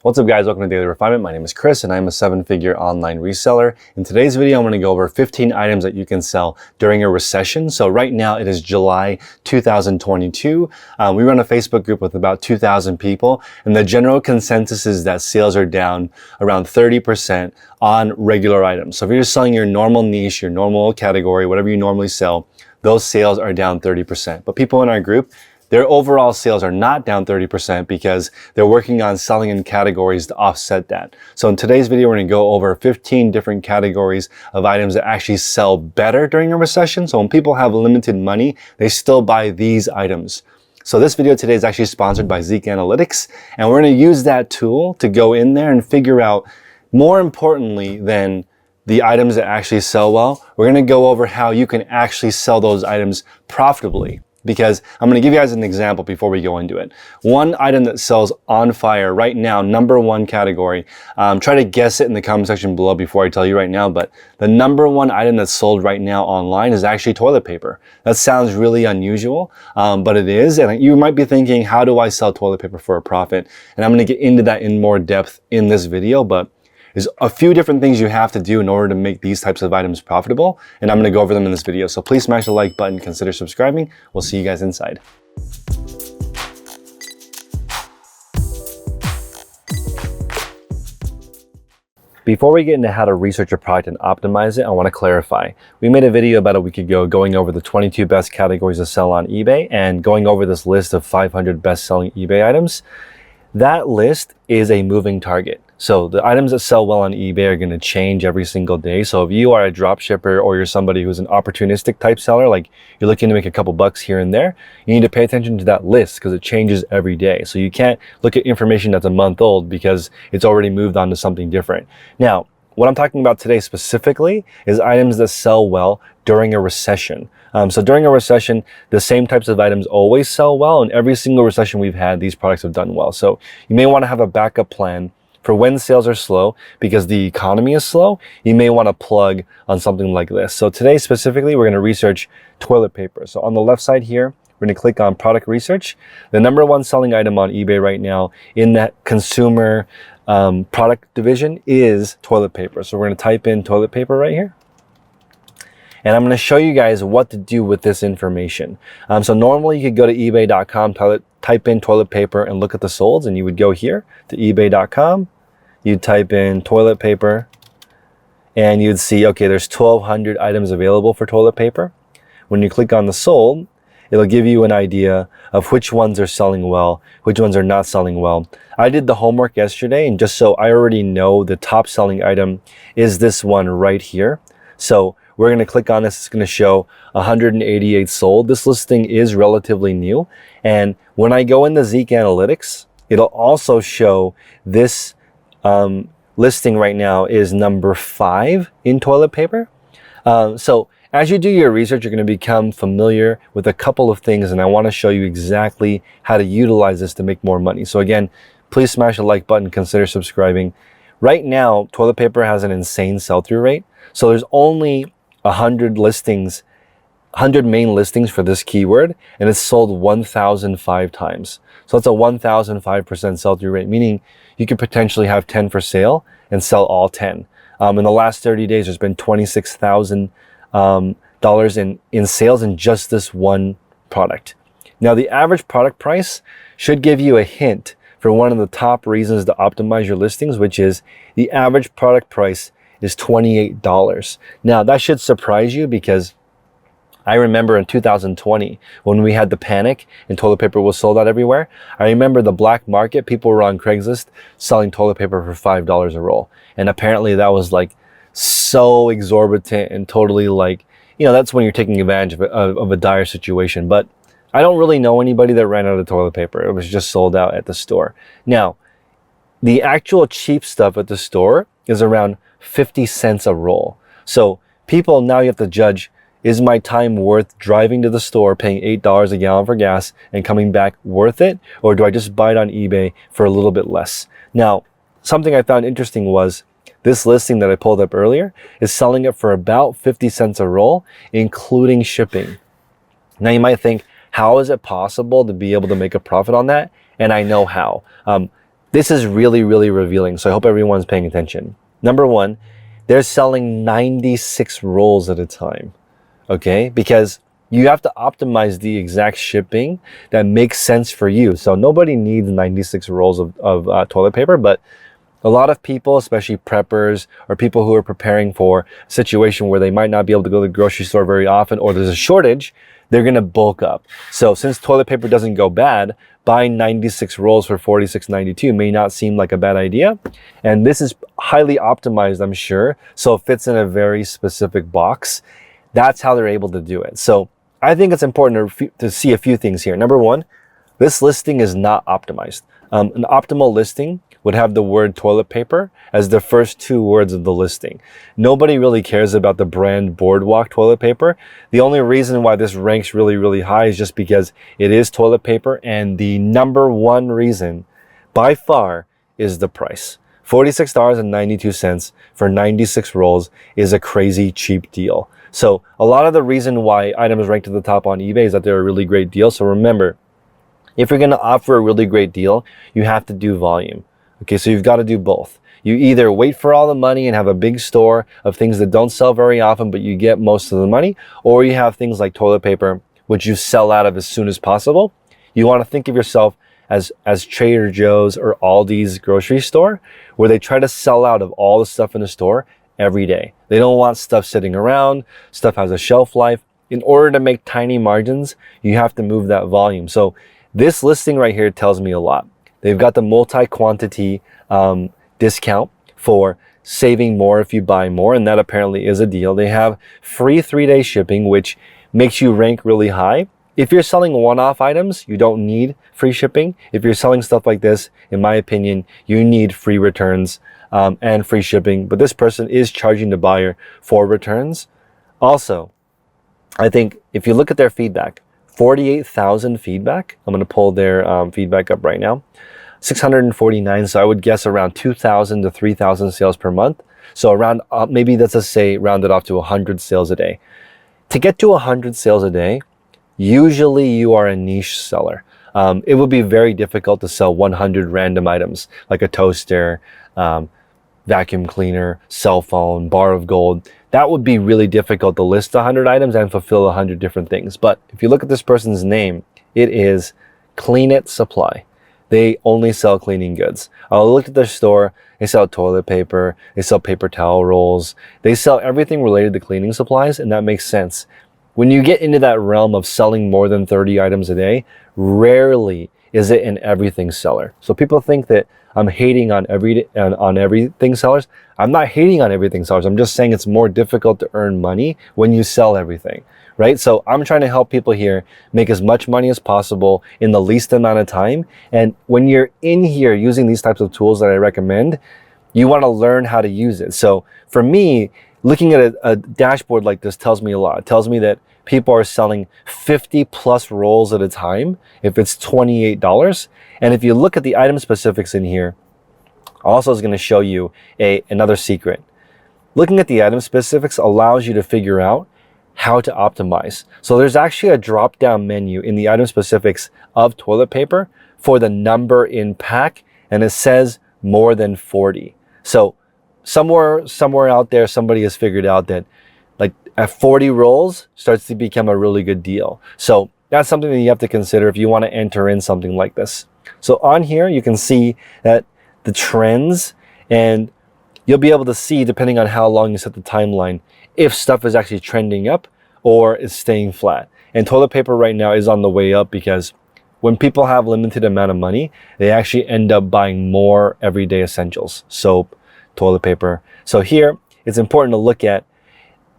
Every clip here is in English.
What's up guys, welcome to Daily Refinement. My name is Chris and I'm a 7-figure online reseller. In today's video, I'm going to go over 15 items that you can sell during a recession. So right now it is July 2022. We run a Facebook group with about 2,000 people and the general consensus is that sales are down around 30% on regular items. So if you're just selling your normal niche, your normal category, whatever you normally sell, those sales are down 30%. But people in our group, their overall sales are not down 30% because they're working on selling in categories to offset that. So in today's video, we're going to go over 15 different categories of items that actually sell better during a recession. So when people have limited money, they still buy these items. So this video today is actually sponsored by Zeek Analytics, and we're going to use that tool to go in there and figure out, more importantly than the items that actually sell well, we're going to go over how you can actually sell those items profitably. Because I'm going to give you guys an example before we go into it. One item that sells on fire right now, number one category. Try to guess it in the comment section below before I tell you right now, but the number one item that's sold right now online is actually toilet paper. That sounds really unusual, but it is. And you might be thinking, how do I sell toilet paper for a profit? And I'm going to get into that in more depth in this video, but there's a few different things you have to do in order to make these types of items profitable, and I'm going to go over them in this video. So please smash the like button, consider subscribing. We'll see you guys inside. Before we get into how to research a product and optimize it, I want to clarify. We made a video about a week ago going over the 22 best categories to sell on eBay and going over this list of 500 best-selling eBay items. That list is a moving target. So the items that sell well on eBay are going to change every single day. So if you are a drop shipper or you're somebody who's an opportunistic type seller, like you're looking to make a couple bucks here and there, you need to pay attention to that list because it changes every day. So you can't look at information that's a month old because it's already moved on to something different. Now, what I'm talking about today specifically is items that sell well during a recession. So during a recession, the same types of items always sell well, and every single recession we've had, these products have done well. So you may want to have a backup plan for when sales are slow because the economy is slow. You may want to plug on something like this. So today specifically, we're going to research toilet paper. So on the left side here, we're going to click on product research. The number one selling item on eBay right now in that consumer product division is toilet paper. So we're going to type in toilet paper right here. And I'm going to show you guys what to do with this information. So normally you could go to ebay.com, type in toilet paper and look at the solds, and you would go here to ebay.com. You'd type in toilet paper and you'd see, okay, there's 1,200 items available for toilet paper. When you click on the sold, it'll give you an idea of which ones are selling well, which ones are not selling well. I did the homework yesterday, and just so I already know the top selling item is this one right here. So we're going to click on this. It's going to show 188 sold. This listing is relatively new. And when I go into Zeek Analytics, it'll also show this listing right now is number 5 in toilet paper. So as you do your research, you're going to become familiar with a couple of things, and I want to show you exactly how to utilize this to make more money. So again, please smash the like button, consider subscribing. Right now, toilet paper has an insane sell-through rate. So there's only 100 listings, 100 main listings for this keyword, and it's sold 1,005 times. So that's a 1,005% sell-through rate, meaning you could potentially have 10 for sale and sell all 10. In the last 30 days, there's been $26,000 in sales in just this one product. Now, the average product price should give you a hint for one of the top reasons to optimize your listings, which is the average product price is $28. Now that should surprise you because I remember in 2020 when we had the panic and toilet paper was sold out everywhere. I remember the black market, people were on Craigslist selling toilet paper for $5 a roll. And apparently that was like so exorbitant and totally like, you know, that's when you're taking advantage of a dire situation. But I don't really know anybody that ran out of toilet paper. It was just sold out at the store. Now, the actual cheap stuff at the store is around 50 cents a roll. So people, now you have to judge, is my time worth driving to the store, paying $8 a gallon for gas and coming back worth it? Or do I just buy it on eBay for a little bit less? Now, something I found interesting was this listing that I pulled up earlier is selling it for about 50 cents a roll, including shipping. Now you might think, how is it possible to be able to make a profit on that? And I know how. This is really, really revealing. So I hope everyone's paying attention. Number one, they're selling 96 rolls at a time. Okay, because you have to optimize the exact shipping that makes sense for you. So nobody needs 96 rolls of toilet paper, but a lot of people, especially preppers or people who are preparing for a situation where they might not be able to go to the grocery store very often, or there's a shortage, they're gonna bulk up. So since toilet paper doesn't go bad, buying 96 rolls for $46.92 may not seem like a bad idea. And this is highly optimized, I'm sure, so it fits in a very specific box. That's how they're able to do it. So I think it's important to see a few things here. Number one, this listing is not optimized. An optimal listing would have the word toilet paper as the first two words of the listing. Nobody really cares about the brand Boardwalk toilet paper. The only reason why this ranks really, really high is just because it is toilet paper, and the number one reason by far is the price. $46.92 for 96 rolls is a crazy cheap deal. So a lot of the reason why items rank to the top on eBay is that they're a really great deal. So remember, if you're gonna offer a really great deal, you have to do volume. Okay, so you've got to do both. You either wait for all the money and have a big store of things that don't sell very often, but you get most of the money, or you have things like toilet paper, which you sell out of as soon as possible. You want to think of yourself as Trader Joe's or Aldi's grocery store, where they try to sell out of all the stuff in the store every day. They don't want stuff sitting around. Stuff has a shelf life. In order to make tiny margins, you have to move that volume. So this listing right here tells me a lot. They've got the multi-quantity discount for saving more if you buy more, and that apparently is a deal. They have free 3-day shipping, which makes you rank really high. If you're selling one-off items, you don't need free shipping. If you're selling stuff like this, in my opinion, you need free returns and free shipping. But this person is charging the buyer for returns. Also, I think if you look at their feedback, 48,000 feedback. I'm going to pull their feedback up right now. 649, so I would guess around 2,000 to 3,000 sales per month. So around, maybe let's just say round it off to 100 sales a day. To get to 100 sales a day, usually you are a niche seller. It would be very difficult to sell 100 random items like a toaster, vacuum cleaner, cell phone, bar of gold. That would be really difficult to list 100 items and fulfill 100 different things. But if you look at this person's name, it is Clean It Supply. They only sell cleaning goods. I looked at their store. They sell toilet paper. They sell paper towel rolls. They sell everything related to cleaning supplies, and that makes sense. When you get into that realm of selling more than 30 items a day, rarely is it an everything seller. So people think that I'm hating on everything sellers. I'm not hating on everything sellers. I'm just saying it's more difficult to earn money when you sell everything, right? So I'm trying to help people here make as much money as possible in the least amount of time. And when you're in here using these types of tools that I recommend, you want to learn how to use it. So for me, looking at a dashboard like this tells me a lot. It tells me that people are selling 50 plus rolls at a time if it's $28. And if you look at the item specifics in here, also is going to show you another secret. Looking at the item specifics allows you to figure out how to optimize. So there's actually a drop down menu in the item specifics of toilet paper for the number in pack, and it says more than 40. So somewhere out there, somebody has figured out that like at 40 rolls starts to become a really good deal. So that's something that you have to consider if you want to enter in something like this. So on here, you can see that the trends, and you'll be able to see, depending on how long you set the timeline, if stuff is actually trending up or is staying flat. And toilet paper right now is on the way up because when people have limited amount of money, they actually end up buying more everyday essentials, soap, toilet paper. So here, it's important to look at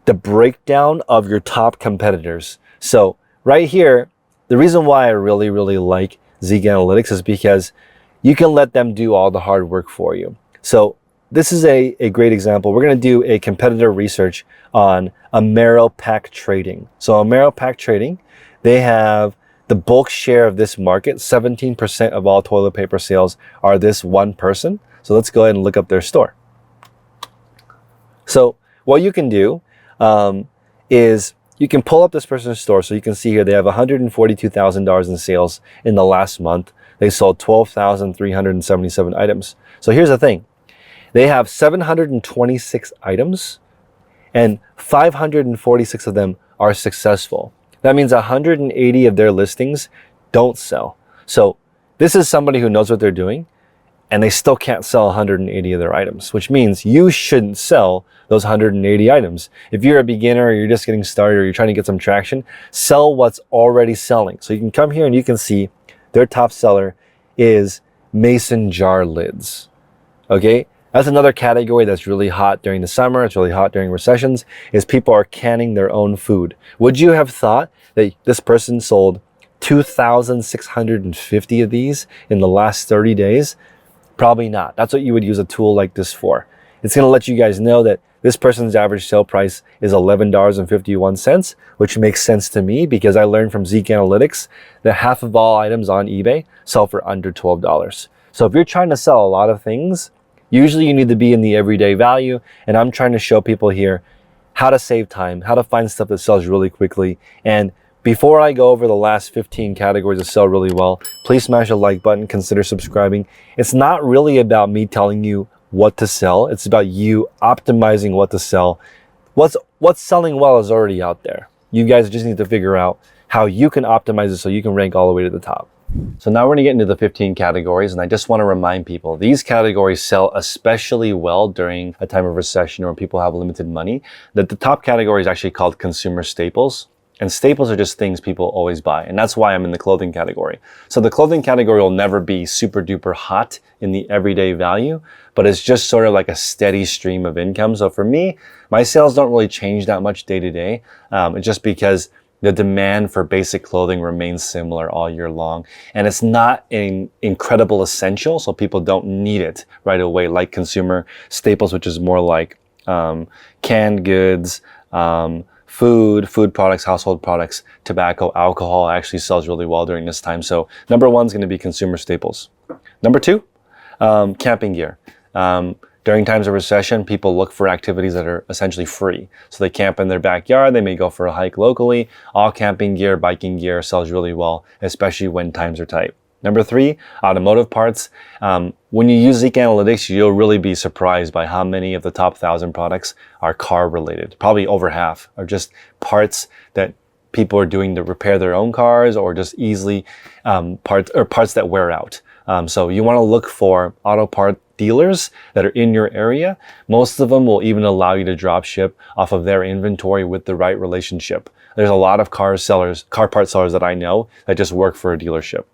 the breakdown of your top competitors. So right here, the reason why I really, really like Zeek Analytics is because you can let them do all the hard work for you. So this is a great example. We're going to do a competitor research on Amero Pack Trading. So Amero Pack Trading, they have the bulk share of this market. 17% of all toilet paper sales are this one person. So let's go ahead and look up their store. So what you can do is you can pull up this person's store. So you can see here they have $142,000 in sales in the last month. they sold 12,377 items. So here's the thing. They have 726 items and 546 of them are successful. That means 180 of their listings don't sell. So this is somebody who knows what they're doing and they still can't sell 180 of their items, which means you shouldn't sell those 180 items. If you're a beginner or you're just getting started or you're trying to get some traction, sell what's already selling. So you can come here and you can see their top seller is mason jar lids. Okay, that's another category that's really hot during the summer. It's really hot during recessions, is people are canning their own food. Would you have thought that this person sold 2,650 of these in the last 30 days? Probably not. That's what you would use a tool like this for. It's going to let you guys know that this person's average sale price is $11.51, which makes sense to me because I learned from Zeek Analytics that half of all items on eBay sell for under $12. So if you're trying to sell a lot of things, usually you need to be in the everyday value. And I'm trying to show people here how to save time, how to find stuff that sells really quickly. And before I go over the last 15 categories that sell really well, please smash a like button, consider subscribing. It's not really about me telling you what to sell. It's about you optimizing what to sell. What's selling well is already out there. You guys just need to figure out how you can optimize it so you can rank all the way to the top. So now we're gonna get into the 15 categories, and I just wanna remind people, these categories sell especially well during a time of recession or when people have limited money. That the top category is actually called consumer staples. And staples are just things people always buy. And that's why I'm in the clothing category. So the clothing category will never be super duper hot in the everyday value, but it's just sort of like a steady stream of income. So for me, my sales don't really change that much day to day. It's just because the demand for basic clothing remains similar all year long. And it's not an incredible essential, so people don't need it right away, like consumer staples, which is more like canned goods, food products, household products, tobacco, alcohol actually sells really well during this time. So number one is going to be consumer staples. Number two, camping gear. During times of recession, people look for activities that are essentially free. So they camp in their backyard, they may go for a hike locally. All camping gear, biking gear sells really well, especially when times are tight. Number three, automotive parts. When you use Zeek Analytics, you'll really be surprised by how many of the top 1,000 products are car related. Probably over half are just parts that people are doing to repair their own cars or just easily parts that wear out. So you want to look for auto part dealers that are in your area. Most of them will even allow you to drop ship off of their inventory with the right relationship. There's a lot of car part sellers that I know that just work for a dealership.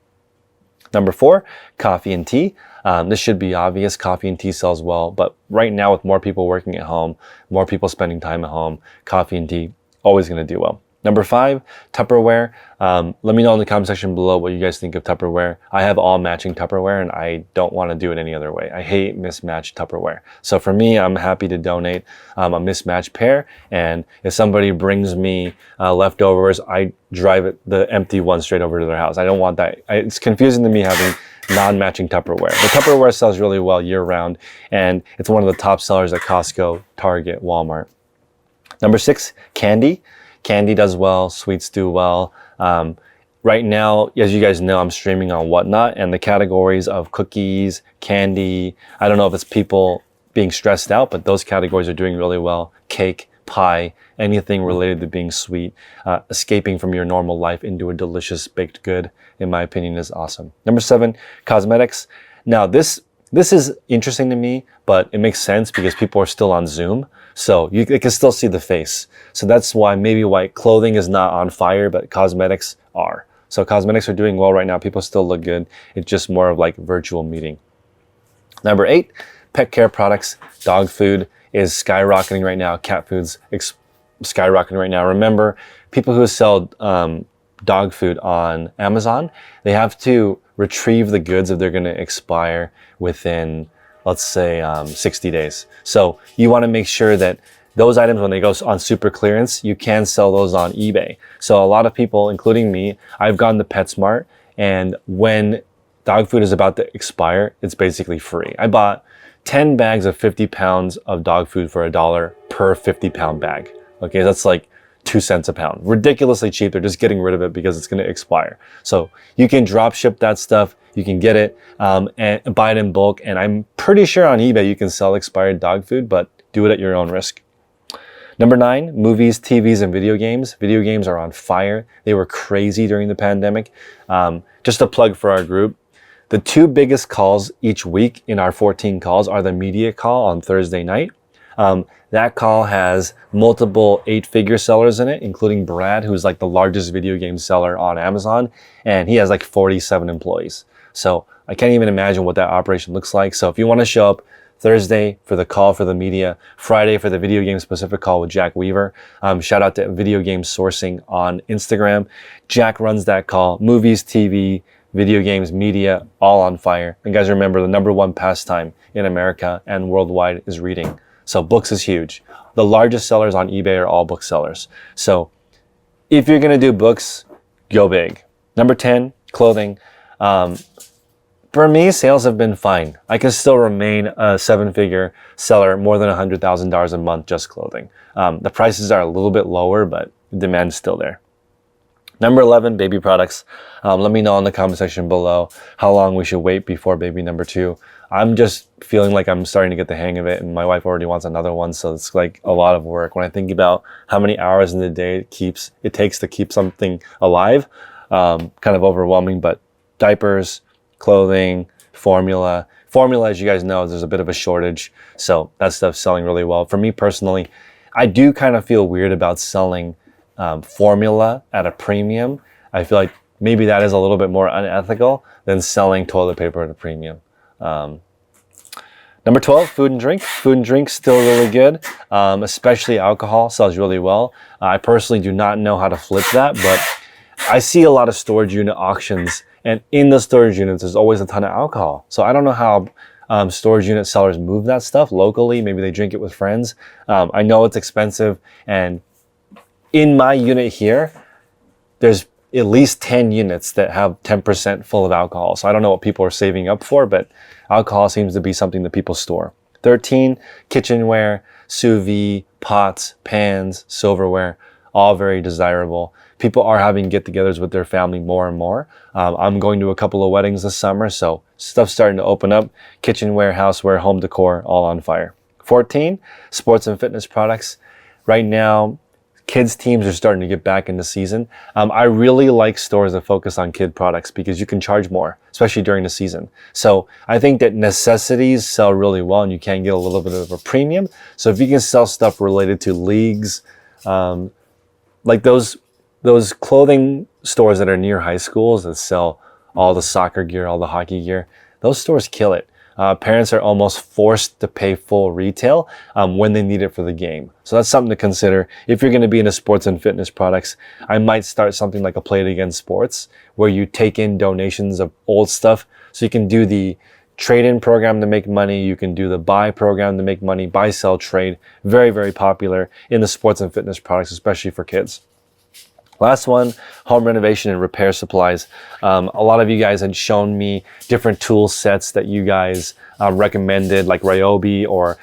Number four, coffee and tea. This should be obvious. Coffee and tea sells well, but right now with more people working at home, more people spending time at home, coffee and tea always going to do well. Number five, Tupperware. Let me know in the comment section below what you guys think of Tupperware. I have all matching Tupperware and I don't want to do it any other way. I hate mismatched Tupperware. So for me, I'm happy to donate a mismatched pair. And if somebody brings me leftovers, I drive the empty one straight over to their house. I don't want that. It's confusing to me having non-matching Tupperware. The Tupperware sells really well year round and it's one of the top sellers at Costco, Target, Walmart. Number six, candy. Candy does well, sweets do well. Right now, as you guys know, I'm streaming on Whatnot and the categories of cookies, candy, I don't know if it's people being stressed out, but those categories are doing really well. Cake, pie, anything related to being sweet, escaping from your normal life into a delicious baked good, in my opinion, is awesome. Number seven, cosmetics. Now this is interesting to me, but it makes sense because people are still on Zoom. So you can still see the face. So that's why clothing is not on fire, but cosmetics are. So cosmetics are doing well right now. People still look good. It's just more of like virtual meeting. Number eight, pet care products. Dog food is skyrocketing right now. Cat food's skyrocketing right now. Remember, people who sell dog food on Amazon, they have to retrieve the goods if they're going to expire within, let's say, 60 days. So you want to make sure that those items, when they go on super clearance, you can sell those on eBay. So a lot of people, including me, I've gone to PetSmart, and when dog food is about to expire, it's basically free. I bought 10 bags of 50 pounds of dog food for $1 per 50-pound bag. Okay, that's like 2 cents a pound. Ridiculously cheap. They're just getting rid of it because it's going to expire. So you can drop ship that stuff. You can get it and buy it in bulk. And I'm pretty sure on eBay you can sell expired dog food, but do it at your own risk. Number 9, movies, TVs, and video games. Video games are on fire. They were crazy during the pandemic. Just a plug for our group. The 2 biggest calls each week in our 14 calls are the media call on Thursday night. That call has multiple 8-figure sellers in it, including Brad, who's like the largest video game seller on Amazon, and he has like 47 employees. So I can't even imagine what that operation looks like. So if you want to show up Thursday for the call for the media, Friday for the video game specific call with Jack Weaver. Shout out to Video Game Sourcing on Instagram. Jack runs that call. Movies, TV, video games, media, all on fire. And guys, remember the #1 pastime in America and worldwide is reading. So books is huge. The largest sellers on eBay are all book sellers. So if you're going to do books, go big. Number 10, clothing. For me, sales have been fine. I can still remain a 7-figure seller, more than $100,000 a month, just clothing. The prices are a little bit lower, but the demand is still there. Number 11, baby products. Let me know in the comment section below how long we should wait before baby number 2. I'm just feeling like I'm starting to get the hang of it, and my wife already wants another one, so it's like a lot of work. When I think about how many hours in the day it takes to keep something alive, kind of overwhelming. But diapers, clothing, formula. Formula, as you guys know, there's a bit of a shortage, so that stuff's selling really well. For me personally, I do kind of feel weird about selling formula at a premium. I feel like maybe that is a little bit more unethical than selling toilet paper at a premium. Number 12, food and drink. Food and drink still really good, especially alcohol sells really well. I personally do not know how to flip that, but I see a lot of storage unit auctions, and in the storage units, there's always a ton of alcohol. So I don't know how storage unit sellers move that stuff locally. Maybe they drink it with friends. I know it's expensive, and in my unit here, there's at least 10 units that have 10% full of alcohol. So I don't know what people are saving up for, but alcohol seems to be something that people store. 13, kitchenware, sous vide, pots, pans, silverware, all very desirable. People are having get-togethers with their family more and more. I'm going to a couple of weddings this summer, so stuff's starting to open up. Kitchenware, houseware, home decor, all on fire. 14, sports and fitness products. Right now, kids teams are starting to get back into season. I really like stores that focus on kid products because you can charge more, especially during the season. So I think that necessities sell really well, and you can get a little bit of a premium. So if you can sell stuff related to leagues, like those clothing stores that are near high schools that sell all the soccer gear, all the hockey gear, those stores kill it. Parents are almost forced to pay full retail when they need it for the game. So that's something to consider. If you're going to be into sports and fitness products, I might start something like a Play It Again Sports, where you take in donations of old stuff. So you can do the trade-in program to make money. You can do the buy program to make money, buy, sell, trade. Very, very popular in the sports and fitness products, especially for kids. Last one, home renovation and repair supplies. A lot of you guys had shown me different tool sets that you guys recommended, like Ryobi, or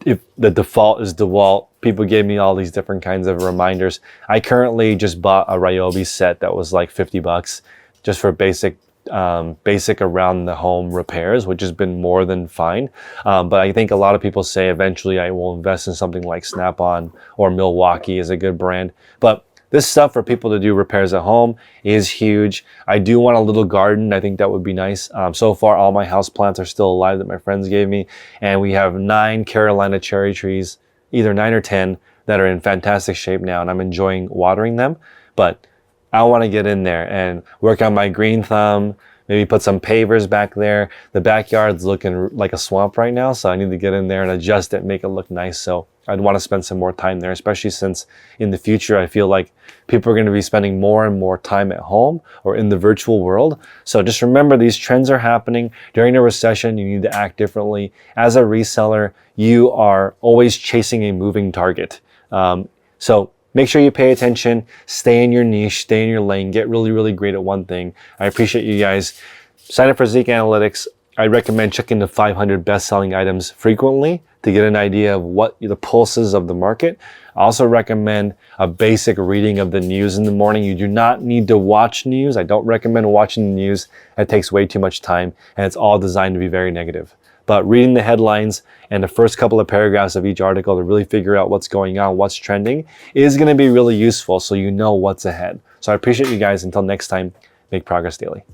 if the default is DeWalt. People gave me all these different kinds of reminders. I currently just bought a Ryobi set that was like $50 just for basic around the home repairs, which has been more than fine. But I think a lot of people say eventually I will invest in something like Snap-on, or Milwaukee is a good brand. But this stuff for people to do repairs at home is huge. I do want a little garden. I think that would be nice. So far, all my house plants are still alive that my friends gave me. And we have 9 Carolina cherry trees, either 9 or 10, that are in fantastic shape now. And I'm enjoying watering them. But I want to get in there and work on my green thumb, maybe put some pavers back there. The backyard's looking like a swamp right now, so I need to get in there and adjust it, make it look nice. So I'd want to spend some more time there, especially since in the future, I feel like people are going to be spending more and more time at home or in the virtual world. So just remember, these trends are happening. During a recession, you need to act differently. As a reseller, you are always chasing a moving target. So make sure you pay attention, stay in your niche, stay in your lane, get really, really great at one thing. I appreciate you guys. Sign up for Zeek Analytics. I recommend checking the 500 best-selling items frequently to get an idea of what the pulses of the market. I also recommend a basic reading of the news in the morning. You do not need to watch news. I don't recommend watching the news. It takes way too much time, and it's all designed to be very negative. But reading the headlines and the first couple of paragraphs of each article to really figure out what's going on, what's trending, is going to be really useful so you know what's ahead. So I appreciate you guys. Until next time, make progress daily.